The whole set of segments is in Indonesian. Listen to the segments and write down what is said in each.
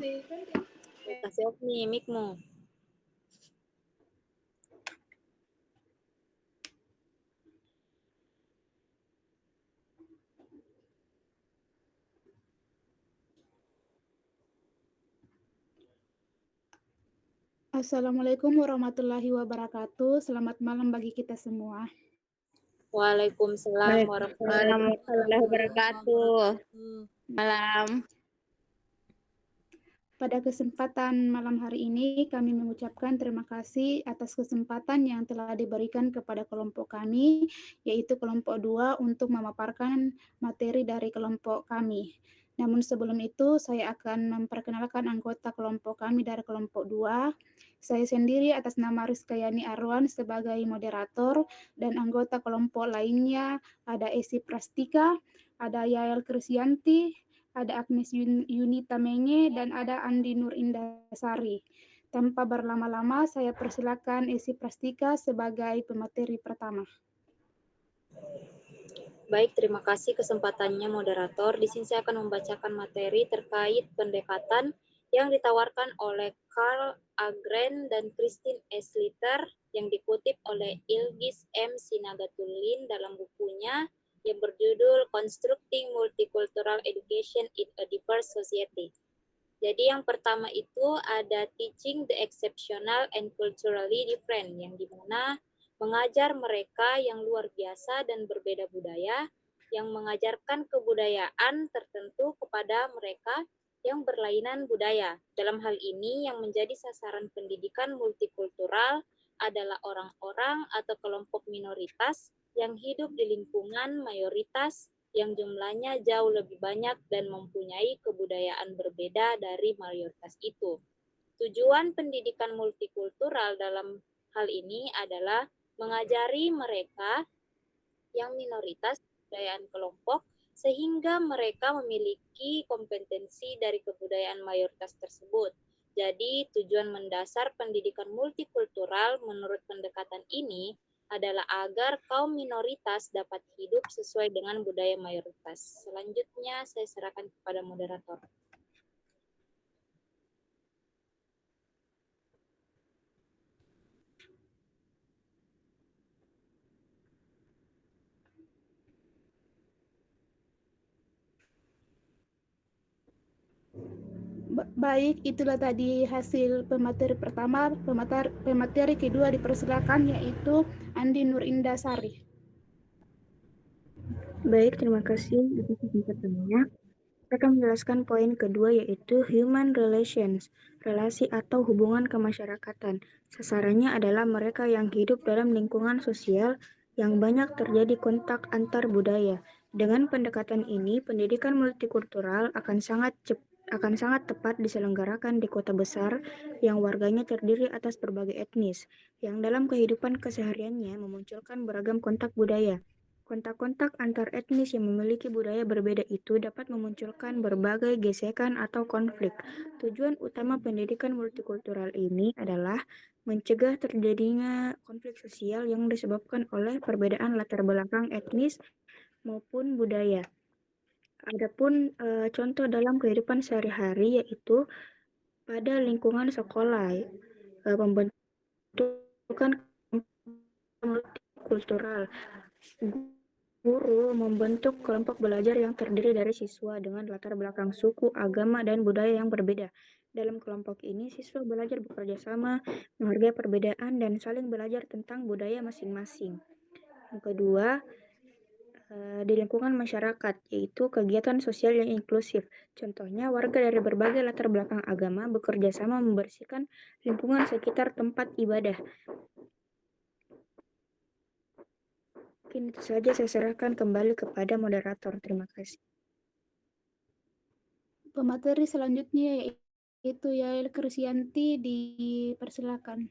Kasih off nih mic-mu. Assalamualaikum warahmatullahi wabarakatuh. Selamat malam bagi kita semua. Waalaikumsalam warahmatullahi wabarakatuh. Malam. Pada kesempatan malam hari ini kami mengucapkan terima kasih atas kesempatan yang telah diberikan kepada kelompok kami, yaitu kelompok 2 untuk memaparkan materi dari kelompok kami. Namun sebelum itu saya akan memperkenalkan anggota kelompok kami dari kelompok 2. Saya sendiri atas nama Rizkayani Arwan sebagai moderator, dan anggota kelompok lainnya ada Esi Prastika, ada Yael Krisyanti, ada Agnes Yunita Menge, dan ada Andi Nur Indasari. Tanpa berlama-lama, saya persilakan Esi Prastika sebagai pemateri pertama. Baik, terima kasih kesempatannya moderator. Di sini saya akan membacakan materi terkait pendekatan yang ditawarkan oleh Carl Agren dan Christine S. Litter yang dikutip oleh Ilgis M. Sinagatulin dalam bukunya yang berjudul Constructing Multicultural Education in a Diverse Society. Jadi yang pertama itu ada Teaching the Exceptional and Culturally Different, yang dimana mengajar mereka yang luar biasa dan berbeda budaya, yang mengajarkan kebudayaan tertentu kepada mereka yang berlainan budaya. Dalam hal ini yang menjadi sasaran pendidikan multikultural adalah orang-orang atau kelompok minoritas yang hidup di lingkungan mayoritas yang jumlahnya jauh lebih banyak dan mempunyai kebudayaan berbeda dari mayoritas itu. Tujuan pendidikan multikultural dalam hal ini adalah mengajari mereka yang minoritas kebudayaan kelompok sehingga mereka memiliki kompetensi dari kebudayaan mayoritas tersebut. Jadi tujuan mendasar pendidikan multikultural menurut pendekatan ini adalah agar kaum minoritas dapat hidup sesuai dengan budaya mayoritas. Selanjutnya saya serahkan kepada moderator. Baik, itulah tadi hasil pemateri pertama. Pemateri kedua dipersilakan, yaitu Andi Nur Indasari. Baik, terima kasih atas kesempatannya. Saya akan menjelaskan poin kedua, yaitu human relations, relasi atau hubungan kemasyarakatan. Sasarannya adalah mereka yang hidup dalam lingkungan sosial yang banyak terjadi kontak antar budaya. Dengan pendekatan ini, pendidikan multikultural akan sangat tepat diselenggarakan di kota besar yang warganya terdiri atas berbagai etnis, yang dalam kehidupan kesehariannya memunculkan beragam kontak budaya. Kontak-kontak antar etnis yang memiliki budaya berbeda itu dapat memunculkan berbagai gesekan atau konflik. Tujuan utama pendidikan multikultural ini adalah mencegah terjadinya konflik sosial yang disebabkan oleh perbedaan latar belakang etnis maupun budaya. Adapun contoh dalam kehidupan sehari-hari yaitu pada lingkungan sekolah, pembentukan multikultural. Guru membentuk kelompok belajar yang terdiri dari siswa dengan latar belakang suku, agama, dan budaya yang berbeda. Dalam kelompok ini, siswa belajar bekerja sama, menghargai perbedaan, dan saling belajar tentang budaya masing-masing. Yang kedua, di lingkungan masyarakat, yaitu kegiatan sosial yang inklusif. Contohnya, warga dari berbagai latar belakang agama bekerja sama membersihkan lingkungan sekitar tempat ibadah. Mungkin itu saja, saya serahkan kembali kepada moderator. Terima kasih. Pemateri selanjutnya yaitu Yael Krisyanti, dipersilakan.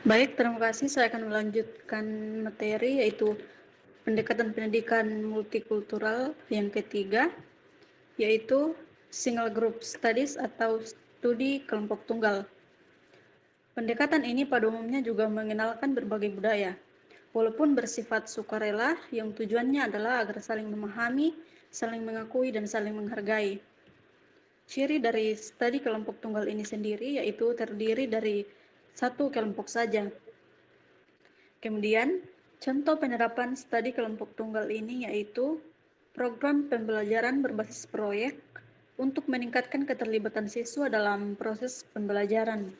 Baik, terima kasih. Saya akan melanjutkan materi yaitu pendekatan pendidikan multikultural yang ketiga, yaitu single group studies atau studi kelompok tunggal. Pendekatan ini pada umumnya juga mengenalkan berbagai budaya, walaupun bersifat sukarela yang tujuannya adalah agar saling memahami saling mengakui, dan saling menghargai. Ciri dari studi kelompok tunggal ini sendiri yaitu terdiri dari satu kelompok saja. Kemudian, contoh penerapan studi kelompok tunggal ini yaitu program pembelajaran berbasis proyek untuk meningkatkan keterlibatan siswa dalam proses pembelajaran.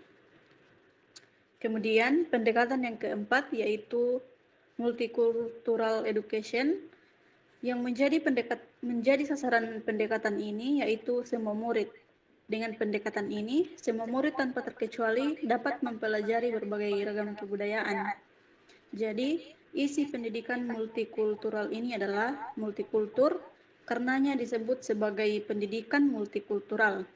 Kemudian, pendekatan yang keempat yaitu multicultural education yang menjadi sasaran pendekatan ini yaitu semua murid. Dengan pendekatan ini, semua murid tanpa terkecuali dapat mempelajari berbagai ragam kebudayaan. Jadi, isi pendidikan multikultural ini adalah multikultur, karenanya disebut sebagai pendidikan multikultural.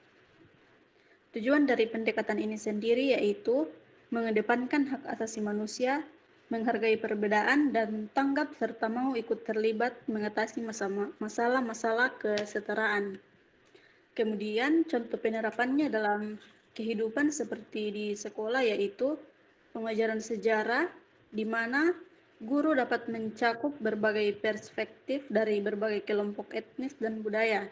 Tujuan dari pendekatan ini sendiri yaitu mengedepankan hak asasi manusia, menghargai perbedaan, dan tanggap serta mau ikut terlibat mengatasi masalah-masalah kesetaraan. Kemudian contoh penerapannya dalam kehidupan seperti di sekolah yaitu pengajaran sejarah, di mana guru dapat mencakup berbagai perspektif dari berbagai kelompok etnis dan budaya.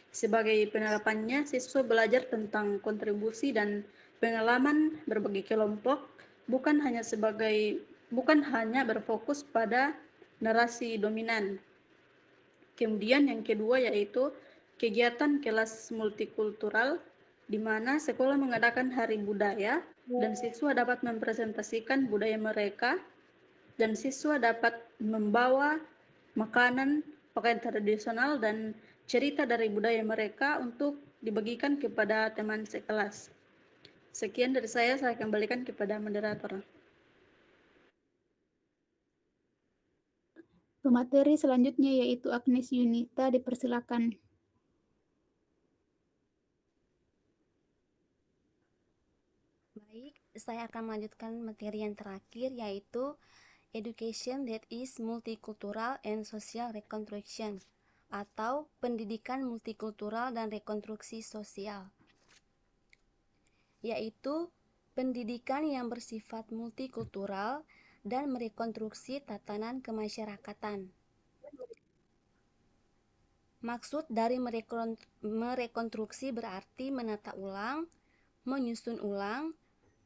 Sebagai penerapannya, siswa belajar tentang kontribusi dan pengalaman berbagai kelompok, bukan hanya berfokus pada narasi dominan. Kemudian yang kedua yaitu kegiatan kelas multikultural, di mana sekolah mengadakan hari budaya dan siswa dapat mempresentasikan budaya mereka, dan siswa dapat membawa makanan, pakaian tradisional, dan cerita dari budaya mereka untuk dibagikan kepada teman sekelas. Sekian dari saya kembalikan kepada moderator. Pemateri selanjutnya yaitu Agnes Yunita, dipersilakan. Baik, saya akan melanjutkan materi yang terakhir yaitu Education that is Multicultural and Social Reconstruction atau pendidikan multikultural dan rekonstruksi sosial, yaitu pendidikan yang bersifat multikultural dan merekonstruksi tatanan kemasyarakatan. Maksud dari merekonstruksi berarti menata ulang, menyusun ulang,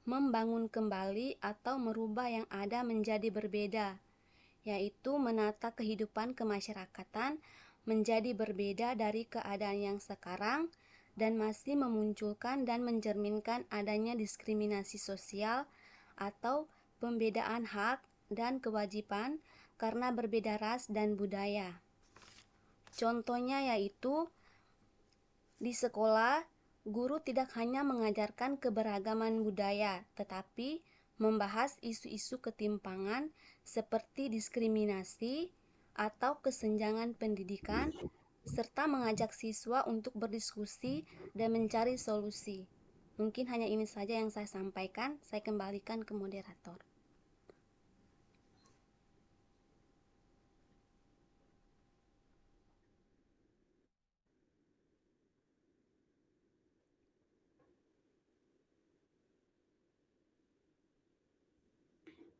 membangun kembali atau merubah yang ada menjadi berbeda, yaitu menata kehidupan kemasyarakatan menjadi berbeda dari keadaan yang sekarang dan masih memunculkan dan mencerminkan adanya diskriminasi sosial atau pembedaan hak dan kewajiban karena berbeda ras dan budaya. Contohnya yaitu di sekolah, guru tidak hanya mengajarkan keberagaman budaya, tetapi membahas isu-isu ketimpangan seperti diskriminasi atau kesenjangan pendidikan, serta mengajak siswa untuk berdiskusi dan mencari solusi. Mungkin hanya ini saja yang saya sampaikan. Saya kembalikan ke moderator.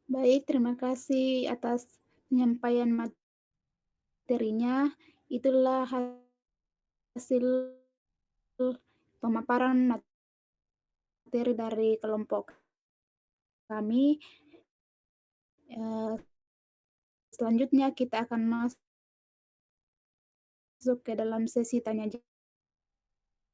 Baik, terima kasih atas penyampaian materinya. Itulah hasil pemaparan materi dari kelompok kami. Selanjutnya kita akan masuk ke dalam sesi tanya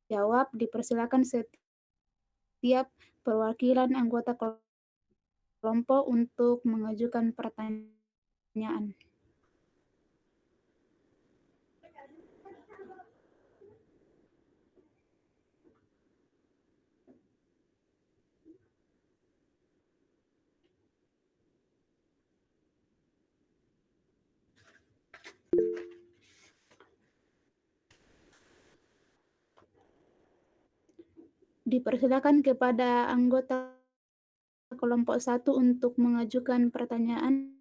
jawab. Dipersilakan setiap perwakilan anggota kelompok untuk mengajukan pertanyaan. Dipersilakan kepada anggota kelompok 1 untuk mengajukan pertanyaan.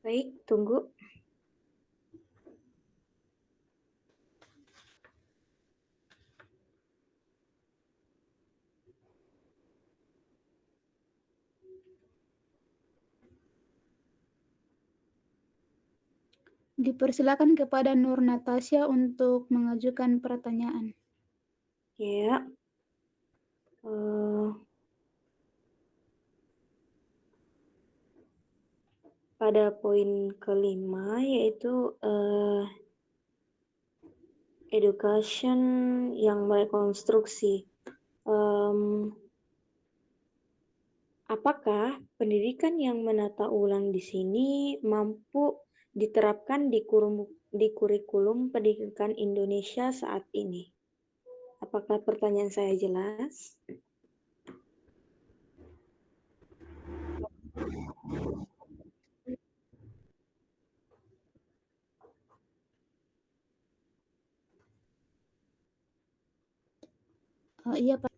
Baik, tunggu. Dipersilakan kepada Nur Natasha untuk mengajukan pertanyaan. Ya. Pada poin kelima yaitu education yang merekonstruksi. Apakah pendidikan yang menata ulang di sini mampu diterapkan di kurikulum pendidikan Indonesia saat ini? Apakah pertanyaan saya jelas? Iya, Pak.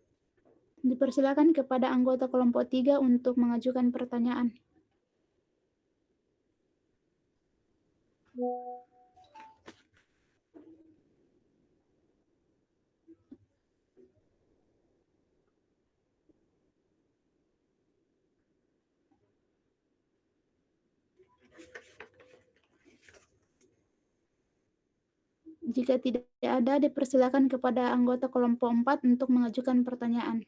Dipersilakan kepada anggota kelompok 3 untuk mengajukan pertanyaan. Jika tidak ada, dipersilakan kepada anggota kelompok 4 untuk mengajukan pertanyaan.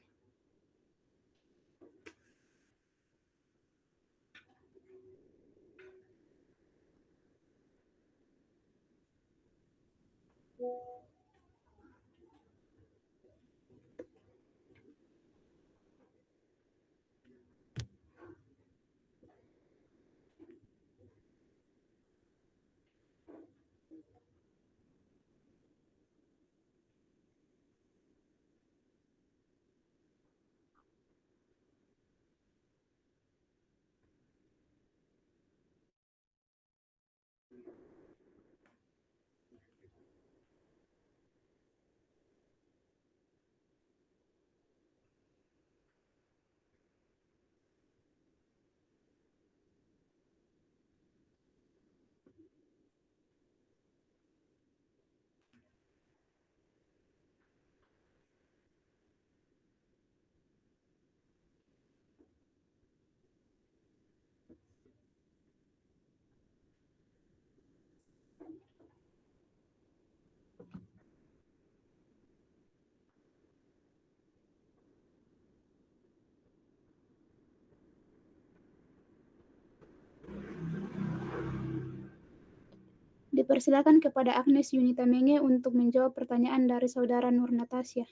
Dipersilakan kepada Agnes Yunita Menge untuk menjawab pertanyaan dari Saudara Nur Natasha.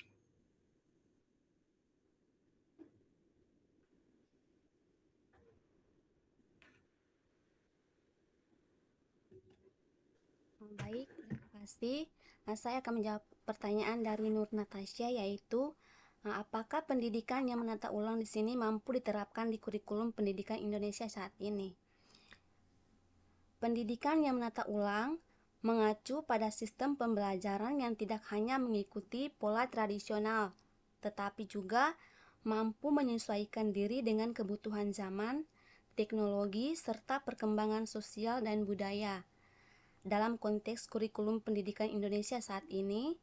Baik, terima kasih. Saya akan menjawab pertanyaan dari Nur Natasha, yaitu apakah pendidikan yang menata ulang di sini mampu diterapkan di kurikulum pendidikan Indonesia saat ini? Pendidikan yang menata ulang mengacu pada sistem pembelajaran yang tidak hanya mengikuti pola tradisional, tetapi juga mampu menyesuaikan diri dengan kebutuhan zaman, teknologi, serta perkembangan sosial dan budaya. Dalam konteks kurikulum pendidikan Indonesia saat ini,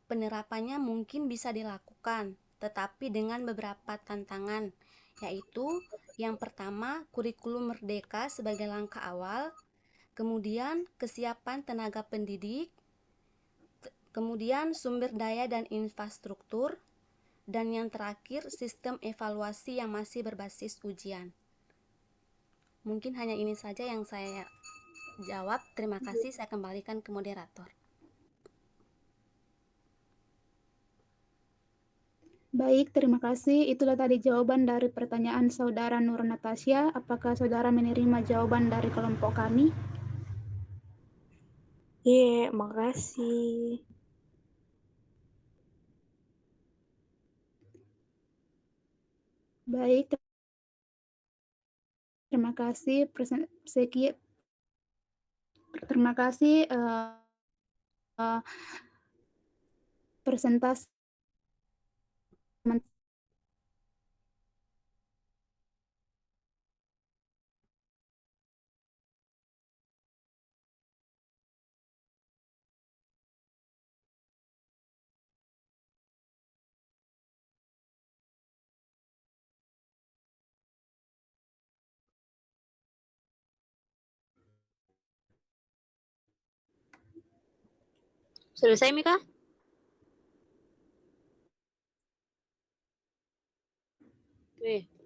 penerapannya mungkin bisa dilakukan, tetapi dengan beberapa tantangan, yaitu yang pertama, kurikulum merdeka sebagai langkah awal, kemudian kesiapan tenaga pendidik, kemudian sumber daya dan infrastruktur, dan yang terakhir sistem evaluasi yang masih berbasis ujian. Mungkin hanya ini saja yang saya jawab. Terima kasih, saya kembalikan ke moderator. Baik, terima kasih. Itulah tadi jawaban dari pertanyaan Saudara Nur Natasha. Apakah Saudara menerima jawaban dari kelompok kami? Iya, makasih. Baik, terima kasih. Terima kasih presentasi Selesai, Mika?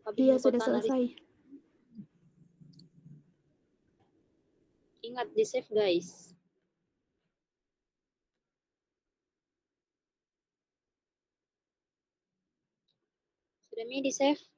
Habis Iya, di sudah kota Nari. selesai. Ingat di save, guys. Sudah Mi di save?